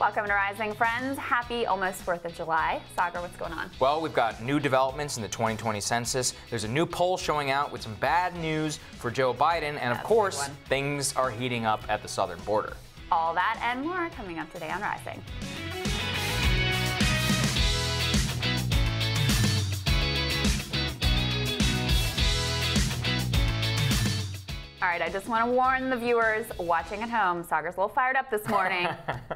Welcome to Rising, friends. Happy almost 4th of July. Saagar, what's going on? Well, we've got new developments in the 2020 census. There's a new poll showing out with some bad news for Joe Biden. And of course, things are heating up at the southern border. All that and more coming up today on Rising. All right, I just want to warn the viewers watching at home, Saagar's a little fired up this morning.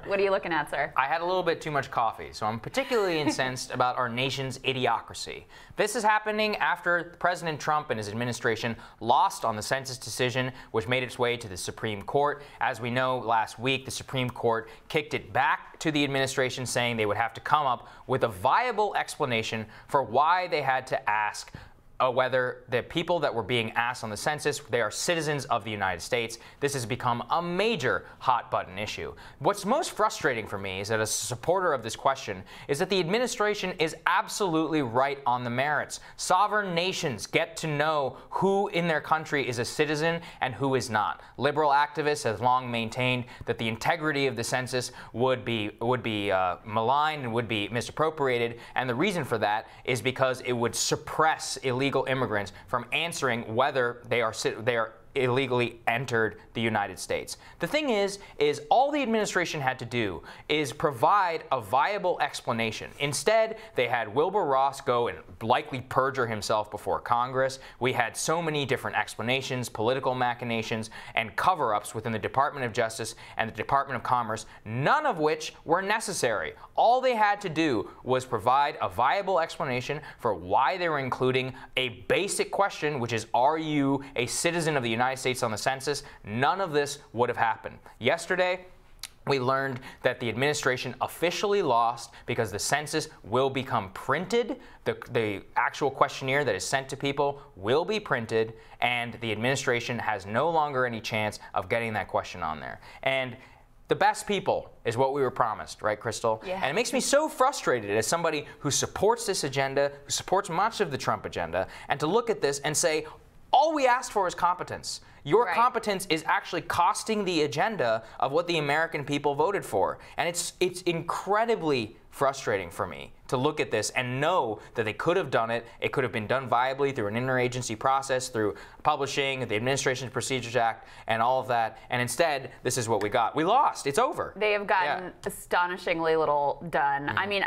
What are you looking at, sir? I had a little bit too much coffee, so I'm particularly incensed about our nation's idiocracy. This is happening after President Trump and his administration lost on the census decision, which made its way to the Supreme Court. As we know, last week, the Supreme Court kicked it back to the administration, saying they would have to come up with a viable explanation for why they had to ask whether the people that were being asked on the census, they are citizens of the United States. This has become a major hot button issue. What's most frustrating for me is that as a supporter of this question is that the administration is absolutely right on the merits. Sovereign nations get to know who in their country is a citizen and who is not. Liberal activists have long maintained that the integrity of the census would be maligned and would be misappropriated, and the reason for that is because it would suppress illegal immigrants from answering whether they are illegally entered the United States. The thing is all the administration had to do is provide a viable explanation. Instead, they had Wilbur Ross go and likely perjure himself before Congress. We had so many different explanations, political machinations, and cover-ups within the Department of Justice and the Department of Commerce, none of which were necessary. All they had to do was provide a viable explanation for why they were including a basic question, which is, are you a citizen of the United States on the census? None of this would have happened. Yesterday, we learned that the administration officially lost because the census will become printed. The actual questionnaire that is sent to people will be printed, and the administration has no longer any chance of getting that question on there. And the best people is what we were promised, right, Crystal? Yeah. And it makes me so frustrated as somebody who supports this agenda, who supports much of the Trump agenda, and to look at this and say, all we asked for is competence. Your competence is actually costing the agenda of what the American people voted for. And it's incredibly frustrating for me to look at this and know that they could have done it. It could have been done viably through an interagency process, through publishing, the Administrative Procedures Act, and all of that. And instead, this is what we got. We lost. It's over. They have gotten astonishingly little done. I mean,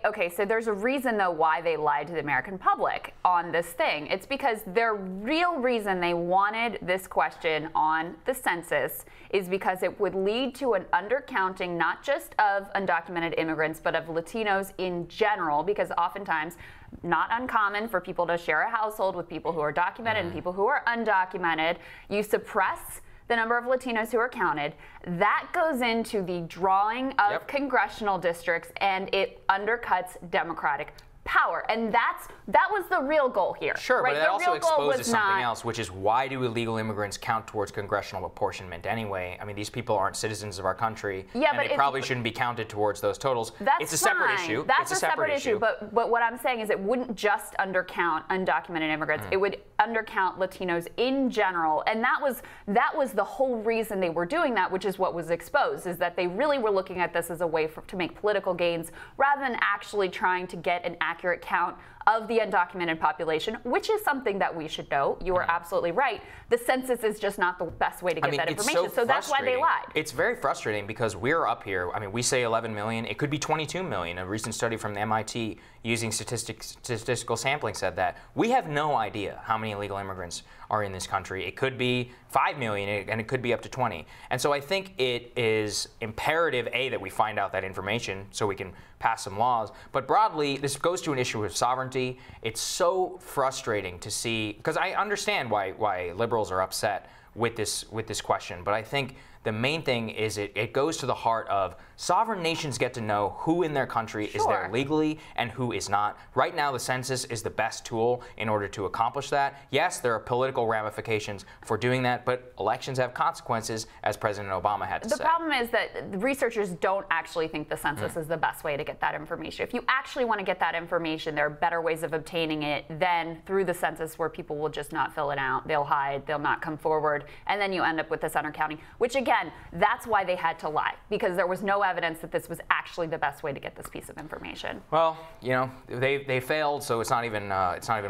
okay, so there's a reason, though, why they lied to the American public on this thing. It's because their real reason they wanted this question on the census is because it would lead to an undercounting not just of undocumented immigrants, but of Latinos in general, because oftentimes, not uncommon for people to share a household with people who are documented and people who are undocumented. You suppress the number of Latinos who are counted. That goes into the drawing of congressional districts, and it undercuts Democratic power. And that was the real goal here. Sure, right? but it also exposes something else, which is, why do illegal immigrants count towards congressional apportionment anyway? I mean, these people aren't citizens of our country, and they probably shouldn't be counted towards those totals. It's a separate issue. That's a separate issue. But what I'm saying is it wouldn't just undercount undocumented immigrants. It would undercount Latinos in general. And that was the whole reason they were doing that, which is what was exposed, is that they really were looking at this as a way to make political gains rather than actually trying to get an accurate count of the undocumented population, which is something that we should know. You are absolutely right. The census is just not the best way to get that information. So that's why they lied. It's very frustrating because we're up here. I mean, we say 11 million. It could be 22 million. A recent study from the MIT using statistical sampling said that. We have no idea how many illegal immigrants are in this country. It could be 5 million, and it could be up to 20. And so I think it is imperative, A, that we find out that information so we can pass some laws. But broadly, this goes to an issue of sovereignty. It's so frustrating to see, because I understand why liberals are upset with this question, but I think the main thing is it goes to the heart of sovereign nations get to know who in their country is there legally and who is not. Right now, the census is the best tool in order to accomplish that. Yes, there are political ramifications for doing that, but elections have consequences, as President Obama had to say. The problem is that the researchers don't actually think the census is the best way to get that information. If you actually want to get that information, there are better ways of obtaining it than through the census, where people will just not fill it out. They'll hide, they'll not come forward, and then you end up with this undercounting, which again, again, that's why they had to lie, because there was no evidence that this was actually the best way to get this piece of information. Well, you know, they failed, so it's not even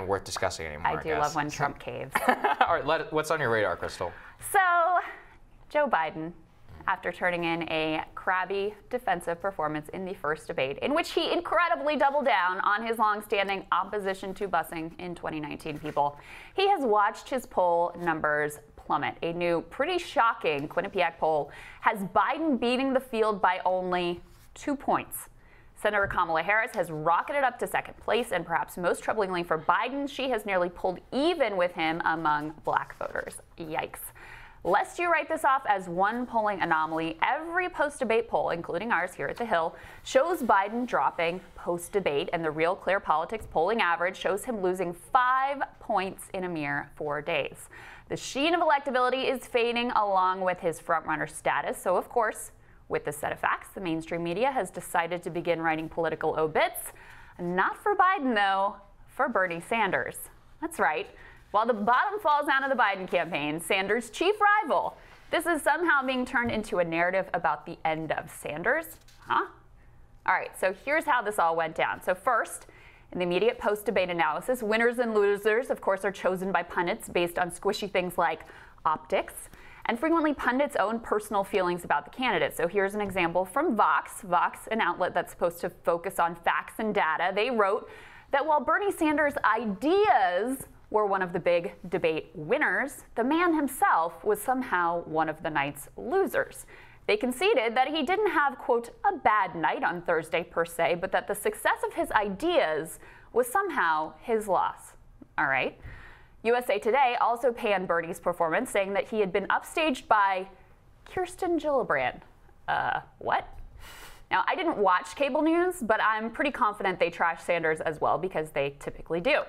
worth discussing anymore. I do love when Trump caves. All right, what's on your radar, Krystal? So, Joe Biden, after turning in a crabby defensive performance in the first debate, in which he incredibly doubled down on his longstanding opposition to busing in 2019, people, he has watched his poll numbers plummet. A new, pretty shocking Quinnipiac poll has Biden beating the field by only 2 points. Senator Kamala Harris has rocketed up to second place, and perhaps most troublingly for Biden, she has nearly pulled even with him among black voters. Yikes. Lest you write this off as one polling anomaly, every post-debate poll, including ours here at The Hill, shows Biden dropping post-debate, and the Real Clear Politics polling average shows him losing 5 points in a mere 4 days. The sheen of electability is fading along with his frontrunner status, so of course, with this set of facts, the mainstream media has decided to begin writing political obits. Not for Biden, though, for Bernie Sanders. That's right. While the bottom falls out of the Biden campaign, Sanders' chief rival, this is somehow being turned into a narrative about the end of Sanders. Huh? All right, so here's how this all went down. So first, in the immediate post-debate analysis, winners and losers, of course, are chosen by pundits based on squishy things like optics, and frequently pundits' own personal feelings about the candidate. So here's an example from Vox, an outlet that's supposed to focus on facts and data. They wrote that while Bernie Sanders' ideas were one of the big debate winners, the man himself was somehow one of the night's losers. They conceded that he didn't have, quote, a bad night on Thursday per se, but that the success of his ideas was somehow his loss. All right. USA Today also panned Bernie's performance, saying that he had been upstaged by Kirsten Gillibrand. What? Now, I didn't watch cable news, but I'm pretty confident they trash Sanders as well, because they typically do.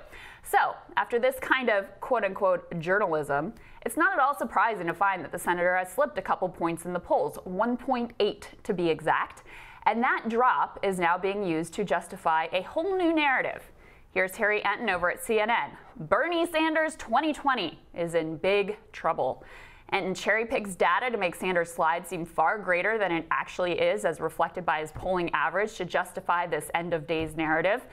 So, after this kind of quote-unquote journalism, it's not at all surprising to find that the senator has slipped a couple points in the polls, 1.8 to be exact, and that drop is now being used to justify a whole new narrative. Here's Harry Enton over at CNN. Bernie Sanders 2020 is in big trouble. Enton cherry picks data to make Sanders' slide seem far greater than it actually is, as reflected by his polling average, to justify this end-of-days narrative.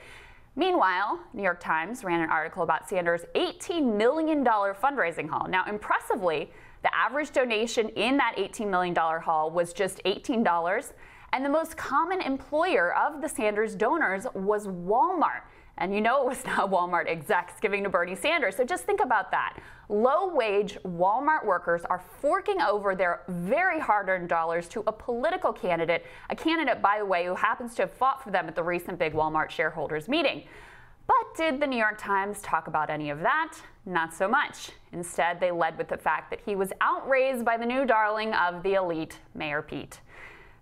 Meanwhile, New York Times ran an article about Sanders' $18 million fundraising haul. Now, impressively, the average donation in that $18 million haul was just $18, and the most common employer of the Sanders donors was Walmart. And you know it was not Walmart execs giving to Bernie Sanders, so just think about that. Low-wage Walmart workers are forking over their very hard-earned dollars to a political candidate, a candidate, by the way, who happens to have fought for them at the recent big Walmart shareholders meeting. But did the New York Times talk about any of that? Not so much. Instead, they led with the fact that he was outraised by the new darling of the elite, Mayor Pete.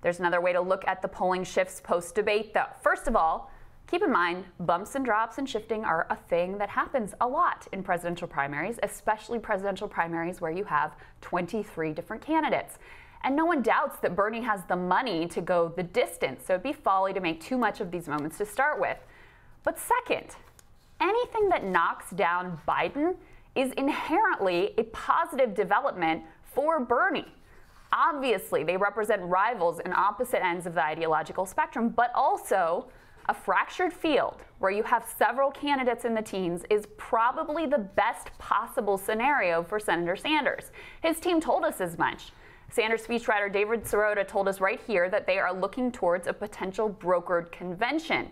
There's another way to look at the polling shifts post-debate, though. First of all, keep in mind, bumps and drops and shifting are a thing that happens a lot in presidential primaries, especially presidential primaries where you have 23 different candidates. And no one doubts that Bernie has the money to go the distance, so it'd be folly to make too much of these moments to start with. But second, anything that knocks down Biden is inherently a positive development for Bernie. Obviously, they represent rivals in opposite ends of the ideological spectrum, but also a fractured field where you have several candidates in the teens is probably the best possible scenario for Senator Sanders. His team told us as much. Sanders speechwriter David Sirota told us right here that they are looking towards a potential brokered convention.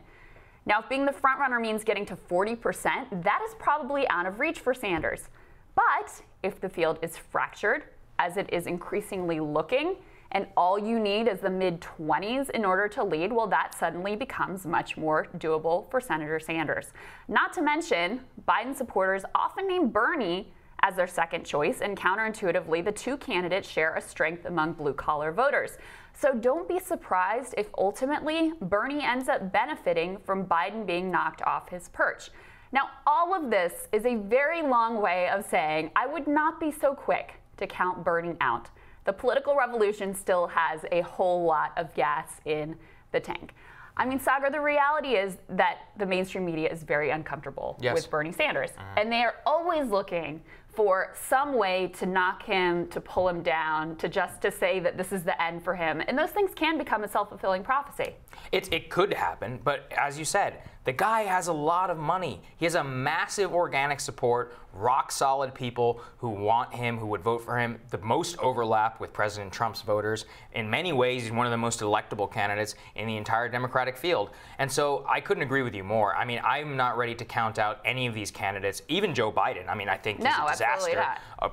Now, if being the frontrunner means getting to 40%, that is probably out of reach for Sanders. But if the field is fractured, as it is increasingly looking, and all you need is the mid-20s in order to lead, well, that suddenly becomes much more doable for Senator Sanders. Not to mention, Biden supporters often name Bernie as their second choice, and counterintuitively, the two candidates share a strength among blue-collar voters. So don't be surprised if ultimately Bernie ends up benefiting from Biden being knocked off his perch. Now, all of this is a very long way of saying I would not be so quick to count Bernie out. The political revolution still has a whole lot of gas in the tank. I mean, Saagar, the reality is that the mainstream media is very uncomfortable with Bernie Sanders. And they are always looking for some way to knock him, to pull him down, to say that this is the end for him. And those things can become a self-fulfilling prophecy. It could happen, but as you said, the guy has a lot of money. He has a massive organic support, rock solid people who want him, who would vote for him, the most overlap with President Trump's voters. In many ways, he's one of the most electable candidates in the entire Democratic field. And so I couldn't agree with you more. I mean, I'm not ready to count out any of these candidates, even Joe Biden. I mean, I think he's a disaster.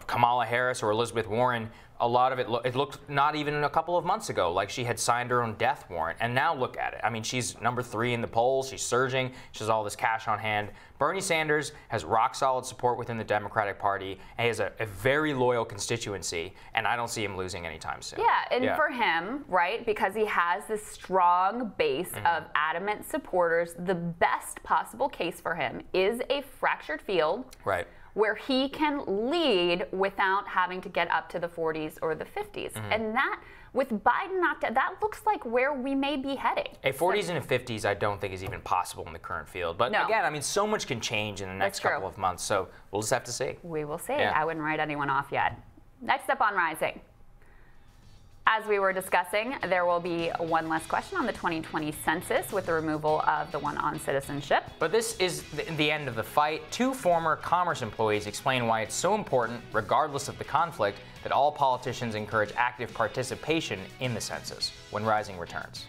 Kamala Harris or Elizabeth Warren, a lot of it looked not even a couple of months ago like she had signed her own death warrant. And now look at it. I mean, she's #3 in the polls. She's surging. She has all this cash on hand. Bernie Sanders has rock solid support within the Democratic Party. And he has a very loyal constituency. And I don't see him losing anytime soon. Yeah, and for him, right, because he has this strong base of adamant supporters, the best possible case for him is a fractured field. Right. Where he can lead without having to get up to the 40s or the 50s. And that, with Biden not dead, that looks like where we may be heading. A 40s and a 50s I don't think is even possible in the current field. But again, I mean, so much can change in the next couple of months, so we'll just have to see. We will see. I wouldn't write anyone off yet. Next up on Rising. As we were discussing, there will be one less question on the 2020 census with the removal of the one on citizenship. But this is the end of the fight. 2 former Commerce employees explain why it's so important, regardless of the conflict, that all politicians encourage active participation in the census when Rising returns.